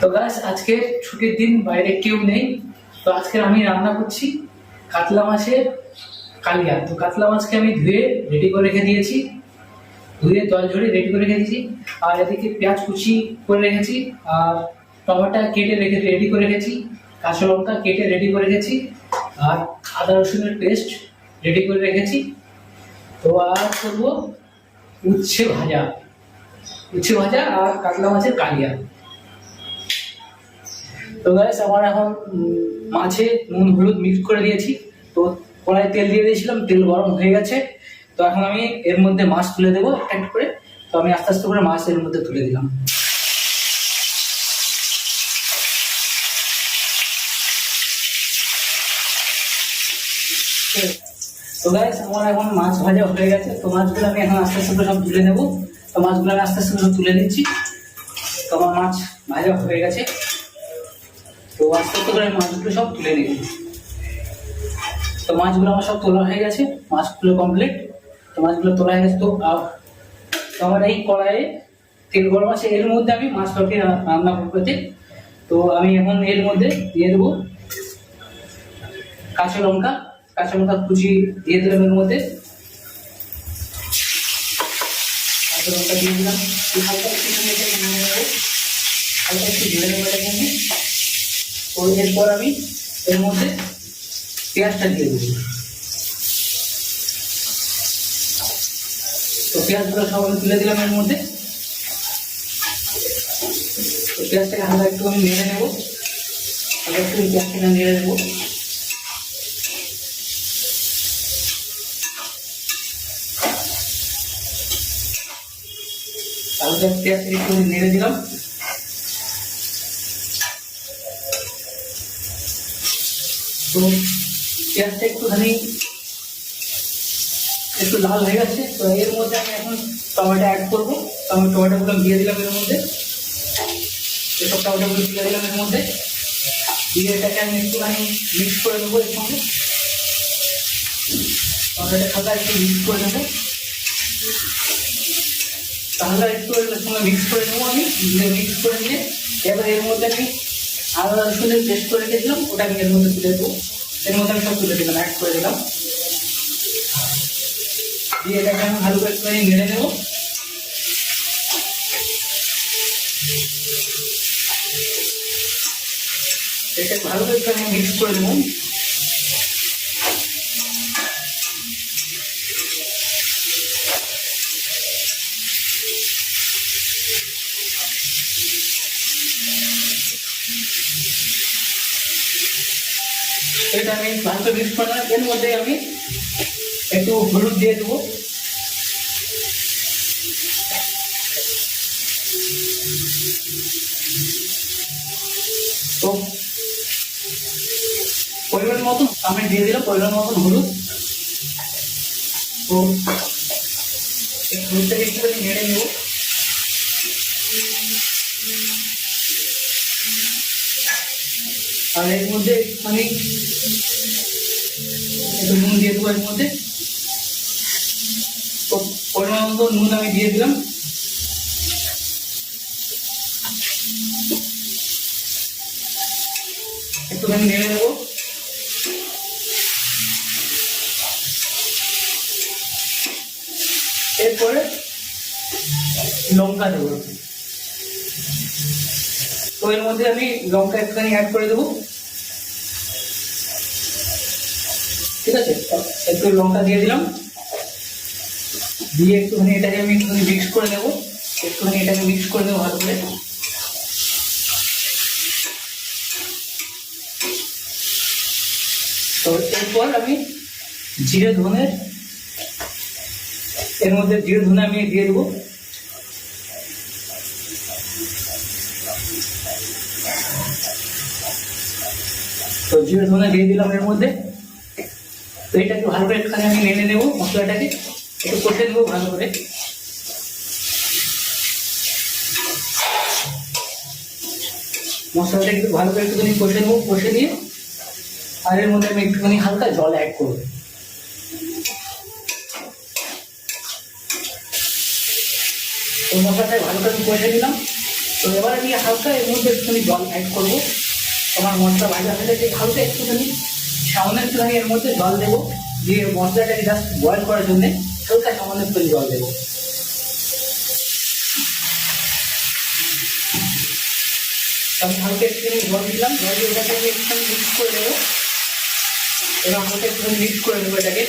তো গাইস, আজকে ছুটির দিন, বাইরে কেউ নেই। তো আজকে আমি রান্না করছি কাতলা মাছের কালিয়া। তো কাতলা মাছকে আমি ধুয়ে রেডি করে রেখে দিয়েছি, ধুয়ে জল ঝরিয়ে রেডি করে রেখে দিয়েছি। আর এদিকে পেঁয়াজ কুচি করে রেখেছি, আর টমেটো কেটে রেখে রেডি করে রেখেছি, কাঁচা লঙ্কা কেটে রেডি করে রেখেছি, আর আদা রসুনের পেস্ট রেডি করে রেখেছি। তো আর করবো উচ্ছে ভাজা, উচ্ছে ভাজা আর কাতলা মাছের কালিয়া। তো গাইস, আমার এখন মাছে নুন হলুদ মিক্স করে দিয়েছি। তো কড়াই তেল দিয়ে দিয়েছিলাম, তেল গরম হয়ে গেছে। তো এখন আমি এর মধ্যে মাছ তুলে দেবো একটা একটা করে। তো আমি আস্তে আস্তে করে মাছ এর মধ্যে তুলে দিলাম। তো গাইস, আমার এখন মাছ ভাজা হয়ে গেছে। তো মাছগুলো আমি এখন আস্তে আস্তে করে সব তুলে নেবো। তো মাছগুলো আমি আস্তে আস্তে করে তুলে নিচ্ছি। তো আমার মাছ ভাজা হয়ে গেছে। তো আস্তে আস্তে করে মাছগুলো সব তুলে নিই। তো মাছগুলো আমার সব তোলা হয়ে গেছে, মাছগুলো কমপ্লিট। তো মাছগুলো তোলা হয়ে গেছে। তো আমার এই কড়াইয়ে তেল গরম আছে, এর মধ্যে আমি মাছ তরকারি রান্না করবো। তো আমি এখন এর মধ্যে দিয়ে দেবো কাঁচা লঙ্কা, কাঁচা লঙ্কা কুচি দিয়ে দিলাম এর মধ্যে। কাঁচা লঙ্কা দিয়ে দিলাম, হালকা একটু হালকা একটু ঢেলে নেবো এখানে। তো এরপর আমি এর মধ্যে পেঁয়াজটা দিয়ে দেবো। তো পেঁয়াজগুলো সব আমি তুলে দিলাম এর মধ্যে। তো পেঁয়াজটাকে হালকা একটু আমি নেড়ে নেবো, হালকা একটু পেঁয়াজটাকে নেড়ে নেবো। হালকা পেঁয়াজটাকে একটু নেড়ে দিলাম। তো পেঁয়াজটা একটুখানি একটু লাল হয়ে গেছে। তো এর মধ্যে আমি এখন টমেটো অ্যাড করবো। তো আমি টমেটোগুলো দিয়ে দিলাম এর মধ্যে, এসব টমেটোগুলো দিয়ে দিলাম এর মধ্যে। দিয়ে এটাকে আমি একটুখানি মিক্স করে নেবো এর সঙ্গে। টমেটোটা হালকা একটু মিক্স করে নেবো, তাহলে একটু এর সঙ্গে মিক্স করে নেবো আমি। মিক্স করে নিয়ে এবার এর মধ্যে আমি আদা রসুনের পেস্ট করে রেখেছিলাম, ওটা আমি এর মধ্যে তুলে দেবো। এর মধ্যে আমি সব তুলে দিলাম, অ্যাড করে দিলাম। দিয়ে এটাকে আমি ভালো করে একটু নেড়ে নেবো। এটাকে ভালো করে একটু আমি মিক্স করে নেবো। এটা আমি ভালো করে মিক্স করলাম। এর মধ্যে আমি একটু হলুদ দিয়ে দেবো। তো পরিমাণ মতন আমি দিয়ে দিলাম, পরিমাণ মতন হলুদ। তো হলুদটাকে একটুখানি নেড়ে নেব। আর এর মধ্যে আমি একটু নুন দিয়ে দেবো এর মধ্যে। তো পরিমাণ মতো নুন আমি দিয়ে দিলাম। একটুখানি নেড়ে নেবো। এরপরে লঙ্কা দেবো। তো এর মধ্যে আমি লঙ্কা একটুখানি অ্যাড করে দেবো। ঠিক আছে, একটু লঙ্কা দিয়ে দিলাম। দিয়ে একটুখানি এটাকে আমি একটুখানি মিক্স করে নেবো। একটুখানি এটাকে মিক্স করে নেবো ভালো করে। তো এরপর আমি জিরে ধনে এর মধ্যে জিরে ধনে আমি দিয়ে দেবো। তো জিরে ধনে দিয়ে দিলাম এর মধ্যে। তো এটাকে ভালো করে একটুখানি আমি নেড়ে নেবো, মশলাটাকে একটু কষে নেবো ভালো করে। মশলাটা একটু ভালো করে একটুখানি কষে নেবো, কষে নিয়ে আর এর মধ্যে আমি একটুখানি হালকা জল অ্যাড করবো। তো মশলাটাকে ভালো করে কষে দিলাম। তো এবার আমি হালকা এর মধ্যে একটুখানি জল অ্যাড করবো। আমার মশলা ভাজা হয়ে গেছে, হালকা একটুখানি সামান্য একটুখানি এর মধ্যে জল দেবো, দিয়ে মশলাটাকে জাস্ট বয়েল করার জন্য হালকা সামান্য একটু জল দেবো। আমি হালকা একটুখানি জল দিলাম, জল দিয়ে এটাকে আমি একটুখানি মিক্স করে দেবো। এবার হালকা একটুখানি মিক্স করে দেবো এটাকে,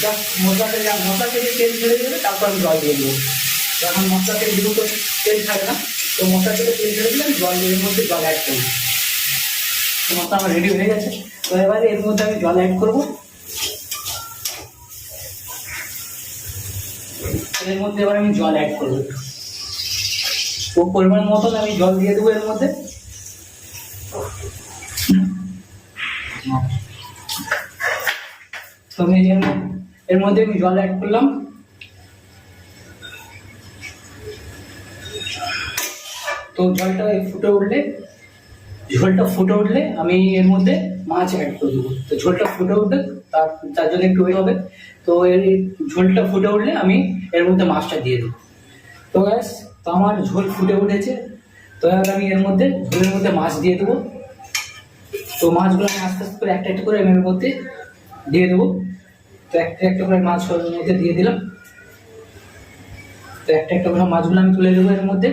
জাস্ট মশলা থেকে তেল ছেড়ে দেবে, তারপর আমি জল দিয়ে দেবো। এখন মশলা থেকে যেহেতু তেল ছাড়ে না, তো মশলা থেকে তেল ছেড়ে দিলে আমি জল দিয়ে এর মধ্যে জল অ্যাড করবো। তো মশলা আমার রেডি হয়ে গেছে। তো এবারে এর মধ্যে আমি জল অ্যাড করবো। এর মধ্যে এবার আমি জল অ্যাড করবো, তো পরিমাণ মতন আমি জল দিয়ে দেবো এর মধ্যে। তো আমি এর মধ্যে আমি জল অ্যাড করলাম। তো ঝোলটা ফুটে উঠলে আমি এর মধ্যে মাছ অ্যাড করে দেবো। তো ঝোলটা ফুটে উঠলে তার জন্য একটু ওয়েট হবে। তো এই ঝোলটা ফুটে উঠলে আমি এর মধ্যে মাছটা দিয়ে দেবো। তো গ্যাস, তো আমার ঝোল ফুটে উঠেছে। তো এবার আমি এর মধ্যে ঝোলের মধ্যে মাছ দিয়ে দেবো। তো মাছগুলো আমি আস্তে আস্তে করে একটা একটা করে আমি এর মধ্যে দিয়ে দেবো। তো একটা একটা করে মাছ ওর মধ্যে দিয়ে দিলাম। তো একটা একটা করে মাছগুলো আমি তুলে দেবো এর মধ্যে।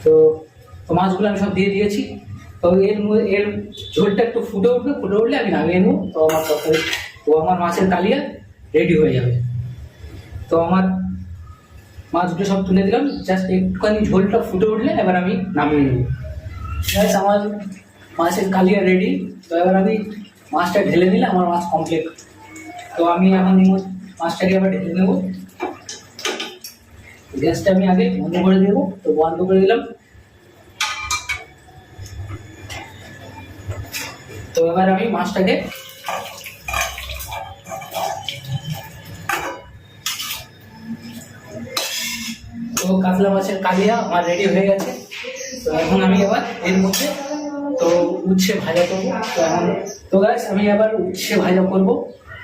তো মাছগুলো আমি সব দিয়ে দিয়েছি। তো এর ঝোলটা একটু ফুটে উঠলে আমি নামিয়ে নেবো। তো আমার তরকারি, তো আমার মাছের কালিয়া রেডি হয়ে যাবে। তো আমার মাছগুলো সব তুলে দিলাম, জাস্ট একটুখানি ঝোলটা ফুটে উঠলে এবার আমি নামিয়ে নেবো। ব্যাস, আমার মাছের কালিয়া রেডি। তো এবার আমি মাছটা ঢেলে দিলে আমার মাছ কমপ্লিট। তো আমি এখন মাছটাকে আবার ঢেলে নেবো। গ্যাসটা আমি আগে বন্ধ করে দেবো। তো বন্ধ করে দিলাম। তো এবার আমি মাছটাকে তো কাতলা মাছের কালিয়া আমার রেডি হয়ে গেছে। তো এখন আমি এবার এর মধ্যে তো উচ্ছে ভাজা করবো। তো এখন তো গাইস, আমি এবার উচ্ছে ভাজা করবো।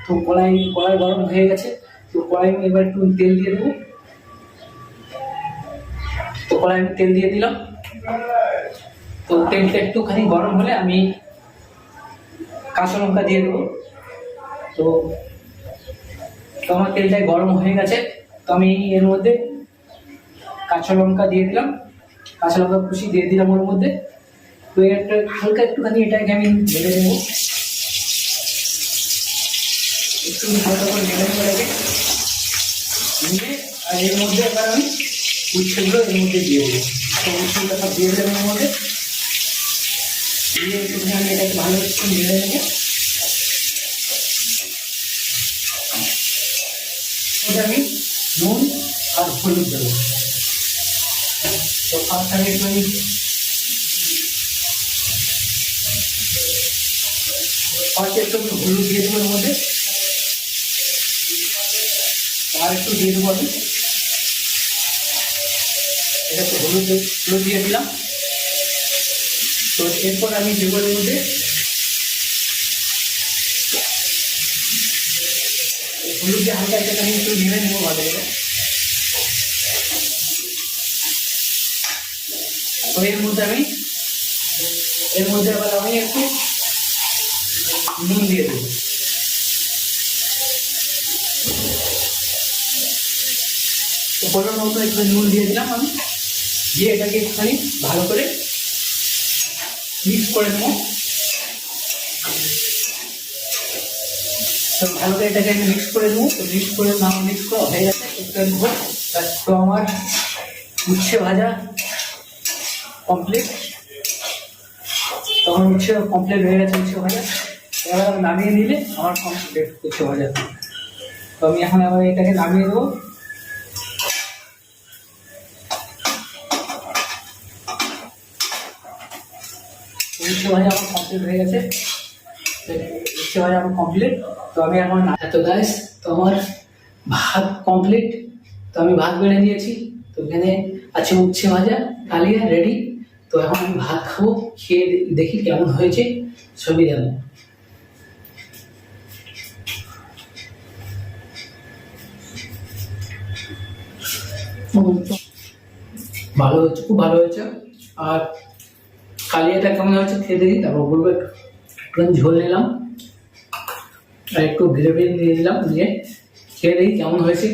তো কড়াই গরম হয়ে গেছে। তো কড়াই এবার একটু তেল দিয়ে দেবো। তো কড়াই আমি তেল দিয়ে দিলাম। তো তেলটা একটুখানি গরম হলে আমি কাঁচা লঙ্কা দিয়ে দেবো। তো আমার তেলটাই গরম হয়ে গেছে। তো আমি এর মধ্যে কাঁচা লঙ্কা দিয়ে দিলাম, কাঁচা লঙ্কা কুচি দিয়ে দিলাম ওর মধ্যে। তো একটা হালকা একটুখানি এটাকে আমি ভেজে দেবো, একটু হালকা করে ভেজে নেবো এটাকে নিয়ে। আর এর মধ্যে এবার আমি উচ্ছেগুলো এর মধ্যে দিয়ে দেবো। তো উচ্ছেগুলো সব দিয়ে দেবো এর মধ্যে দিয়ে একটুখানি আমি এটাকে ভালো একটু ভেজে নেবো। ওটা আমি নুন আর হলুদ দেবো। তো ফার্স্ট আমি একটু হলুদ দিয়ে দেবো এর মধ্যে, আর একটু দিয়ে দেবো আমি এটা। তো হলুদ দিয়ে দিলাম। তো এরপর আমি দেবো এর মধ্যে হলুদ দিয়ে হালকা এটাকে আমি একটু নেড়ে নেবো ভালো করে। তো এর মধ্যে আবার আমি একটু নুন দিয়ে দেবো। তো পরিমাণ মতো একটু নুন দিয়ে দিলাম আমি, দিয়ে এটাকে একটুখানি ভালো করে মিক্স করে নেবো। তো ভালো করে এটাকে আমি মিক্স করে নেবো। তো মিক্স করা হয়ে গেছে একটু। তো আমার উচ্ছে ভাজা কমপ্লিট। তখন উচ্ছে কমপ্লিট হয়ে গেছে উচ্ছে ভাজা। এবার নামিয়ে নিলে আমার কমপ্লিট উচ্ছে ভাজা। তো আমি এখন আবার এটাকে নামিয়ে দেবো। উচ্ছে ভাজা আমার কমপ্লিট হয়ে গেছে। উচ্ছে ভাজা আমার কমপ্লিট। তো আমি এখন এত গাইস, তো আমার ভাত কমপ্লিট। তো আমি ভাত বেড়ে দিয়েছি। তো এখানে আছে উচ্ছে ভাজা কালিয়া রেডি। তো এখন আমি ভাত খাবো, খেয়ে দেখি কেমন হয়েছে ছবি জানো। ভালো হয়েছে, খুব ভালো হয়েছে। আর কালিয়াটা কেমন হয়েছে খেয়ে দেখি, তারপর বলবো। একটু ঝোল নিলাম আর একটু গ্রেভি নিয়ে নিলাম, নিয়ে খেয়ে দেখি কেমন হয়েছে।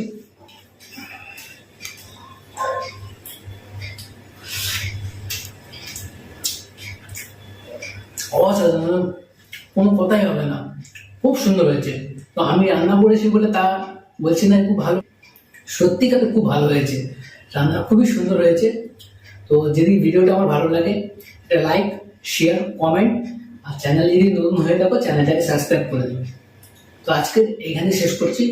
অসাধারণ, কোনো কথাই হবে না, খুব সুন্দর হয়েছে। তো আমি রান্না করেছি বলে তা বলছি না খুব ভালো, সত্যিকার খুব ভালো হয়েছে, রান্না খুবই সুন্দর হয়েছে। তো যদি ভিডিওটা আমার ভালো লাগে, এটা লাইক, শেয়ার, কমেন্ট, আর চ্যানেল যদি নতুন হয়ে থাকো চ্যানেলটাকে সাবস্ক্রাইব করে দেবে। তো আজকে এখানে শেষ করছি।